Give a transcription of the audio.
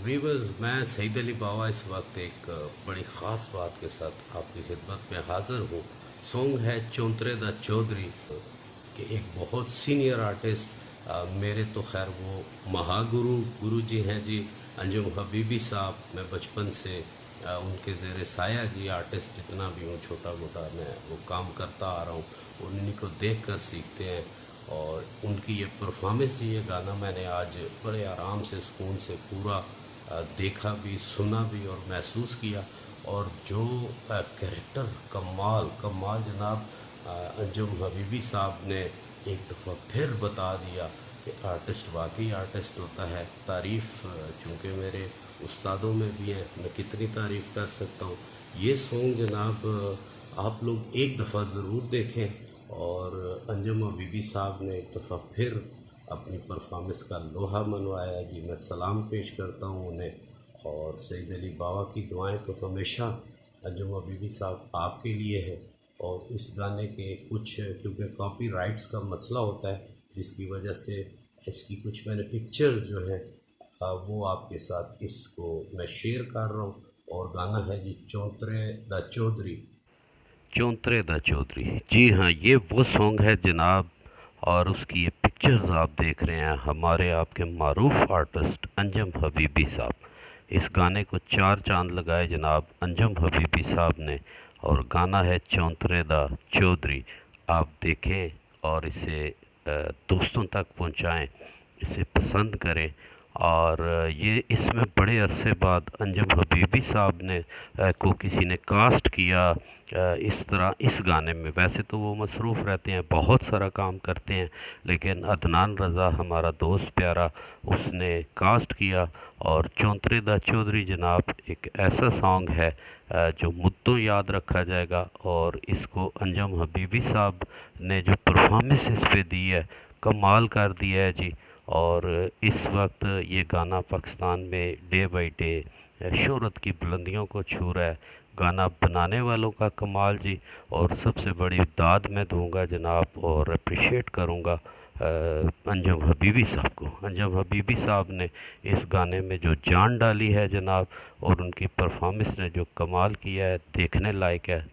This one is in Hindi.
वीवर्स, मैं सईद अली बावा इस वक्त एक बड़ी ख़ास बात के साथ आपकी खिदमत में हाज़िर हूँ। सॉन्ग है चौंतरे दा चौधरी के एक बहुत सीनियर आर्टिस्ट, मेरे तो खैर वो महागुरु गुरु जी हैं जी, अंजुम हबीबी साहब। मैं बचपन से उनके ज़ेर साया जी आर्टिस्ट जितना भी हूँ छोटा मोटा मैं वो काम करता आ रहा हूँ, उन्हीं को देख कर सीखते हैं। और उनकी ये परफॉर्मेंस, ये गाना मैंने आज बड़े आराम से सुकून से पूरा देखा भी, सुना भी और महसूस किया। और जो कैरेक्टर कमाल कमाल जनाब, अंजुम हबीबी साहब ने एक दफ़ा फिर बता दिया कि आर्टिस्ट वाकई आर्टिस्ट होता है। तारीफ़ चूँकि मेरे उस्तादों में भी हैं, मैं कितनी तारीफ़ कर सकता हूँ। ये सॉन्ग जनाब आप लोग एक दफ़ा ज़रूर देखें। और अंजुम हबीबी साहब ने एक दफ़ा फिर अपनी परफॉर्मेंस का लोहा मनवाया जी। मैं सलाम पेश करता हूँ उन्हें। और सईद अली बावा की दुआएं तो हमेशा अंजुम हबीबी साहब आपके लिए है। और इस गाने के कुछ, क्योंकि कॉपीराइट्स का मसला होता है जिसकी वजह से इसकी कुछ मैंने पिक्चर्स जो हैं वो आपके साथ इसको मैं शेयर कर रहा हूँ। और गाना है जी चौंतरे दा चौधरी। चौंतरे दा चौधरी, जी हाँ, ये वो सॉन्ग है जनाब। और उसकी ये पिक्चर्स आप देख रहे हैं हमारे आपके मारूफ आर्टिस्ट अंजुम हबीबी साहब। इस गाने को चार चांद लगाए जनाब अंजुम हबीबी साहब ने। और गाना है चौंतरे दा चौधरी। आप देखें और इसे दोस्तों तक पहुंचाएं, इसे पसंद करें। और ये इसमें बड़े अरसे बाद अंजुम हबीबी साहब ने को किसी ने कास्ट किया इस तरह इस गाने में। वैसे तो वो मसरूफ़ रहते हैं, बहुत सारा काम करते हैं, लेकिन अदनान रज़ा हमारा दोस्त प्यारा, उसने कास्ट किया। और चौंतरे दा चौधरी जनाब एक ऐसा सॉन्ग है जो मुद्दों याद रखा जाएगा। और इसको अंजुम हबीबी साहब ने जो परफॉर्मेंस इस पे दी है, कमाल कर दिया है जी। और इस वक्त ये गाना पाकिस्तान में डे बाई डे शोहरत की बुलंदियों को छू रहा है। गाना बनाने वालों का कमाल जी। और सबसे बड़ी दाद मैं दूंगा जनाब और अप्रिशिएट करूंगा अंजुम हबीबी साहब को। अंजुम हबीबी साहब ने इस गाने में जो जान डाली है जनाब, और उनकी परफॉर्मेंस ने जो कमाल किया है, देखने लायक है।